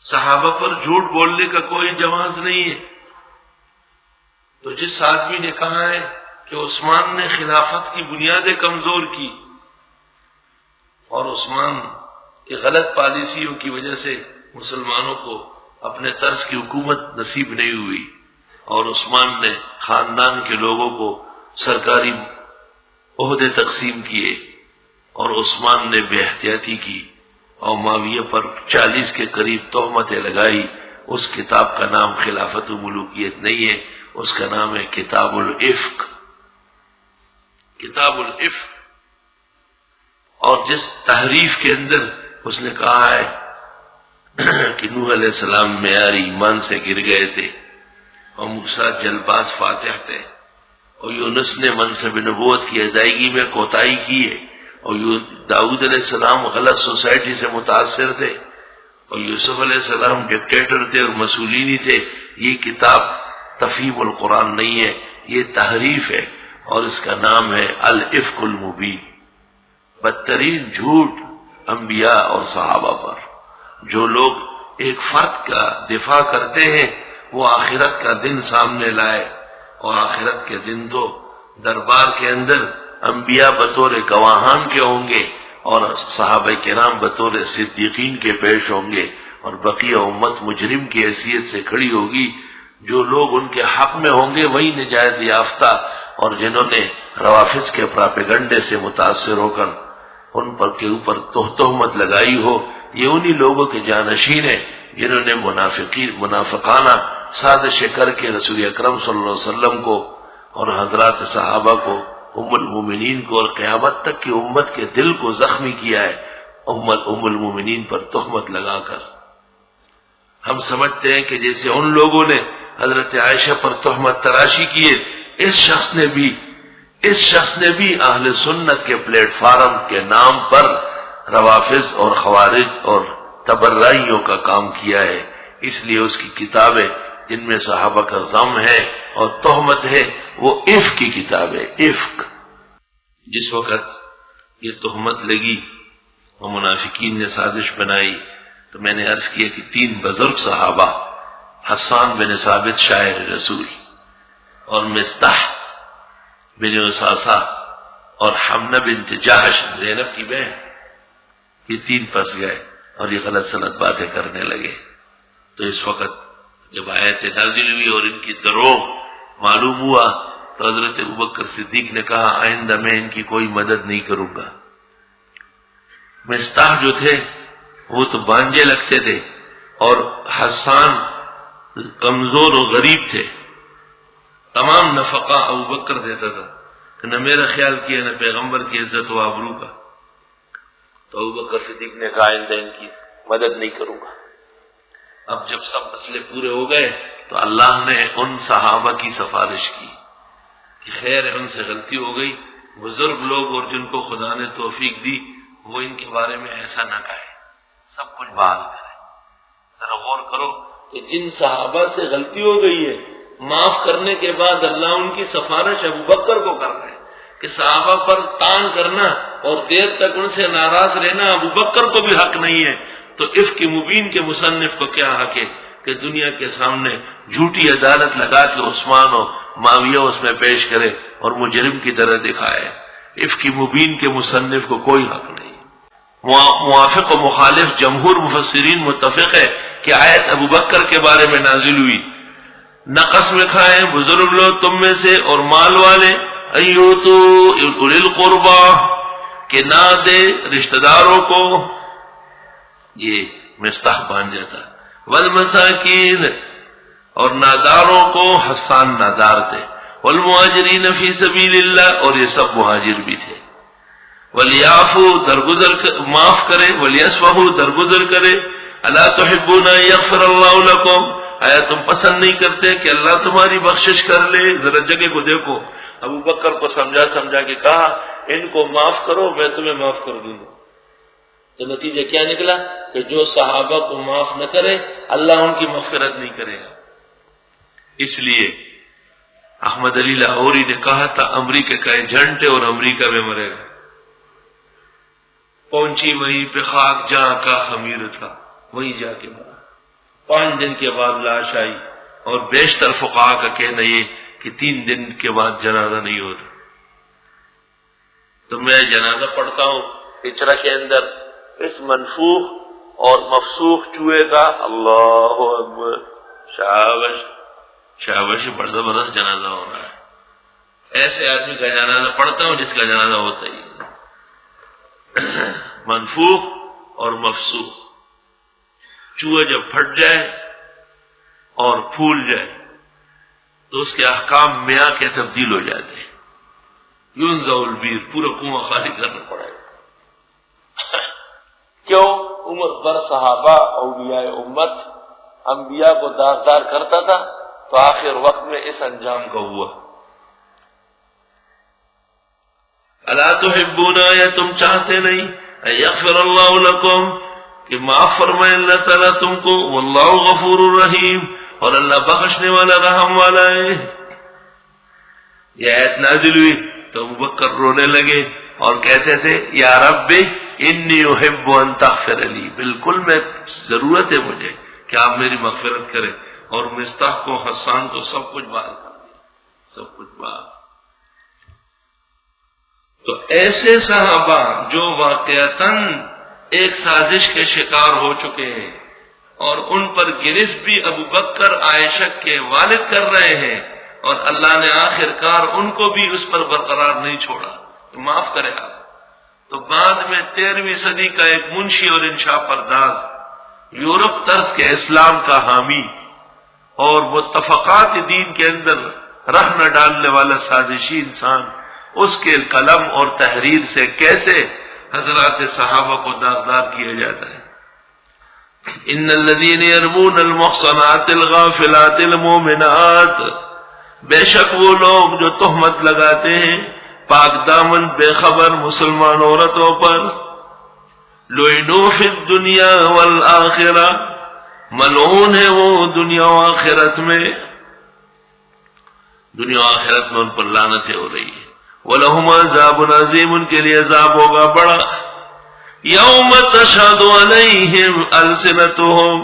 صحابہ پر جھوٹ بولنے کا کوئی جواز نہیں ہے۔ تو جس آدمی نے کہا ہے کہ عثمان نے خلافت کی بنیادیں کمزور کی اور عثمان کی غلط پالیسیوں کی وجہ سے مسلمانوں کو اپنے طرز کی حکومت نصیب نہیں ہوئی، اور عثمان نے خاندان کے لوگوں کو سرکاری عہدے تقسیم کیے، اور عثمان نے بے احتیاطی کی اور معاویہ پر 40 کے قریب تہمتیں لگائی، اس کتاب کا نام خلافت و ملوکیت نہیں ہے، اس کا نام ہے کتاب العفق، کتاب العفق۔ اور جس تحریف کے اندر اس نے کہا ہے کہ نوح علیہ السلام معیار ایمان سے گر گئے تھے، اور موسیٰ جلباز فاتح تھے، اور یونس نے منصب نبوت کی ادائیگی میں کوتاہی کی ہے، اور داؤد علیہ السلام غلط سوسائٹی سے متاثر تھے، اور یوسف علیہ السلام ڈکٹیٹر تھے اور مسولینی تھے۔ یہ کتاب تفہیم القرآن نہیں ہے، یہ تحریف ہے، اور اس کا نام ہے العفق المبین، بدترین جھوٹ انبیاء اور صحابہ پر۔ جو لوگ ایک فرد کا دفاع کرتے ہیں وہ آخرت کا دن سامنے لائے، اور آخرت کے دن تو دربار کے اندر انبیاء بطور گواہان کے ہوں گے، اور صحابہ کرام بطور صدیقین کے پیش ہوں گے، اور بقیہ امت مجرم کی حیثیت سے کھڑی ہوگی۔ جو لوگ ان کے حق میں ہوں گے وہی نجات یافتہ، اور جنہوں نے روافض کے پراپیگنڈے سے متاثر ہو کر ان پر کے اوپر تہمت لگائی ہو، یہ انہی لوگوں کے جانشین ہیں جنہوں نے منافقانہ سازشیں کر کے رسول اکرم صلی اللہ علیہ وسلم کو اور حضرات صحابہ کو، ام المومنین کو، اور قیامت تک کی امت کے دل کو زخمی کیا ہے ام المومنین پر تہمت لگا کر۔ ہم سمجھتے ہیں کہ جیسے ان لوگوں نے حضرت عائشہ پر تہمت تراشی کیے، اس شخص نے بھی اہل سنت کے پلیٹ فارم کے نام پر روافض اور خوارج اور تبرائیوں کا کام کیا ہے۔ اس لیے اس کی کتابیں جن میں صحابہ کا ذم ہے اور تہمت ہے وہ عفق کی کتاب ہے، عفق۔ جس وقت یہ تہمت لگی اور منافقین نے سازش بنائی تو میں نے عرض کیا کہ 3 بزرگ صحابہ، حسان بن ثابت شاعر رسول، اور مصطح بن اساسہ، اور حمنہ بنت جہش زینب کی بہن، یہ 3 پھنس گئے اور یہ غلط سلط باتیں کرنے لگے۔ تو اس وقت جب آیت نازل ہوئی اور ان کی دروغ معلوم ہوا تو حضرت ابوبکر صدیق نے کہا آئندہ میں ان کی کوئی مدد نہیں کروں گا۔ مصطح جو تھے وہ تو بانجے لگتے تھے، اور حسان کمزور و غریب تھے، تمام نفقہ ابوبکر دیتا تھا، کہ نہ میرا خیال کیا نہ پیغمبر کی عزت و آبرو کا۔ تو ابوبکر صدیق نے کہا آئندہ ان کی مدد نہیں کروں گا۔ اب جب سب مسئلے پورے ہو گئے تو اللہ نے ان صحابہ کی سفارش کی کہ خیر ہے، ان سے غلطی ہو گئی، بزرگ لوگ اور جن کو خدا نے توفیق دی وہ ان کے بارے میں ایسا نہ کہے، سب کچھ بحال کرے۔ ذرا غور کرو کہ جن صحابہ سے غلطی ہو گئی ہے، معاف کرنے کے بعد اللہ ان کی سفارش ابوبکر کو کر رہے ہیں کہ صحابہ پر تان کرنا اور دیر تک ان سے ناراض رہنا ابوبکر کو بھی حق نہیں ہے، تو عفق مبین کے مصنف کو کیا حق ہے کہ دنیا کے سامنے جھوٹی عدالت لگا کے عثمان و معاویہ اس میں پیش کرے اور مجرم کی طرح دکھائے۔ عفق مبین کے مصنف کو کوئی حق نہیں۔ موافق و مخالف جمہور مفسرین متفق ہے کہ آیت ابوبکر کے بارے میں نازل ہوئی، نقص میں کھائیں بزرگ لوگ تم میں سے اور مال والے، ایوتو اولی القربہ، کہ نہ دے رشتہ داروں کو، یہ مصطح بان جاتا، والمساکین، اور ناداروں کو، حسان نادار تھے، والمہاجرین فی سبیل اللہ، اور یہ سب مہاجر بھی تھے، ولیعفو درگزر معاف کرے، ولیصفحوا درگزر کرے، الا تحبون ان یغفر اللہ لکم، آیا تم پسند نہیں کرتے کہ اللہ تمہاری بخشش کر لے؟ ذرا جگہ کو دیکھو، ابوبکر کو سمجھا کے کہا ان کو معاف کرو میں تمہیں معاف کر دوں گا۔ تو نتیجہ کیا نکلا کہ جو صحابہ کو معاف نہ کرے اللہ ان کی مغفرت نہیں کرے گا۔ اس لیے احمد علی لاہوری نے کہا تھا امریکہ کا ایجنٹ ہے اور امریکہ میں مرے گا۔ پہنچی وہیں پہ خاک جہاں کا خمیر تھا، وہیں جا کے مرا۔ 5 دن کے بعد لاش آئی، اور بیشتر فقہا کا کہنا یہ کہ 3 دن کے بعد جنازہ نہیں ہوتا۔ تو میں جنازہ پڑھتا ہوں ہجرہ کے اندر اس منفوخ اور مفسوخ چوہے کا، اللہ اکبر، شابش شابش، بڑا زبردست جنازہ ہو رہا ہے۔ ایسے آدمی کا جنازہ پڑھتا ہوں جس کا جنازہ ہوتا ہی منفوخ اور مفسوخ۔ چوہا جب پھٹ جائے اور پھول جائے تو اس کے احکام میاں کے تبدیل ہو جاتے ہیں۔ یونزع البیر، پورا کنواں خالی کرنا پڑے گا۔ کیوں؟ عمر بر صحابہ اولیاء امت انبیاء کو داغدار کرتا تھا، تو آخر وقت میں اس انجام کا ہوا۔ الا تحبون، یا تم چاہتے نہیں، ان یغفر اللہ لکم، کہ معاف فرمائے اللہ تعالیٰ تم کو، واللہ غفور الرحیم، اور اللہ بخشنے والا رحم والا ہے۔ یہ آیت نازل ہوئی تو ابو بکر رونے لگے اور کہتے تھے یا رب انی احب ان تغفر لی، بالکل میں ضرورت ہے مجھے کہ آپ میری مغفرت کریں، اور مصطح کو، حسان کو سب کچھ بات کر دیا، سب کچھ بات۔ تو ایسے صحابہ جو واقعتاً ایک سازش کے شکار ہو چکے ہیں، اور ان پر گرفت بھی ابو بکر عائشہ کے والد کر رہے ہیں، اور اللہ نے آخر کار ان کو بھی اس پر برقرار نہیں چھوڑا کہ معاف کرے آپ۔ تو بعد میں 13ویں صدی کا ایک منشی اور انشاء پرداز، یورپ طرز کے اسلام کا حامی اور متفقات دین کے اندر رہ نہ ڈالنے والا سازشی انسان، اس کے قلم اور تحریر سے کیسے حضرات صحابہ کو داغدار کیا جاتا ہے۔ ان الذين يرمون المحصنات الغافلات المؤمنات، بے شک وہ لوگ جو تہمت لگاتے ہیں پاک دامن بے خبر مسلمان عورتوں پر، لعنوا فی الدنیا والآخرہ، ملعون ہے وہ دنیا و آخرت میں، دنیا و آخرت میں ان پر لعنتیں ہو رہی ہے۔ وَلَهُمْ عَذَابٌ عَظِيمٌ، ان کے لیے عذاب ہوگا بڑا۔ یوم تشہد علیہم السنتہم،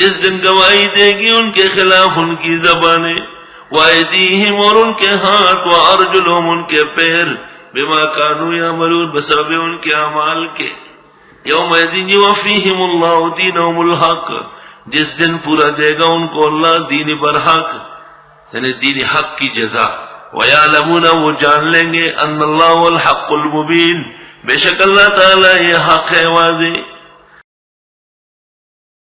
جس دن گواہی دے گی ان کے خلاف ان کی زبانیں، وَأَيْدِيهِمْ، اور ان کے ہاتھ، وَأَرْجُلُهُمْ، ان کے پیر، بما كانوا يعملون، بسبب ان کے اعمال کے۔ یومئذ یوفیہم اللہ دینہم الحق، جس دن پورا دے گا ان کو اللہ دین برحق، یعنی دین حق کی جزا۔ وَيَعْلَمُونَ، وہ جان لیں گے، ان اللہ الحق المبین، بے شک اللہ تعالی یہ حق ہے واضح۔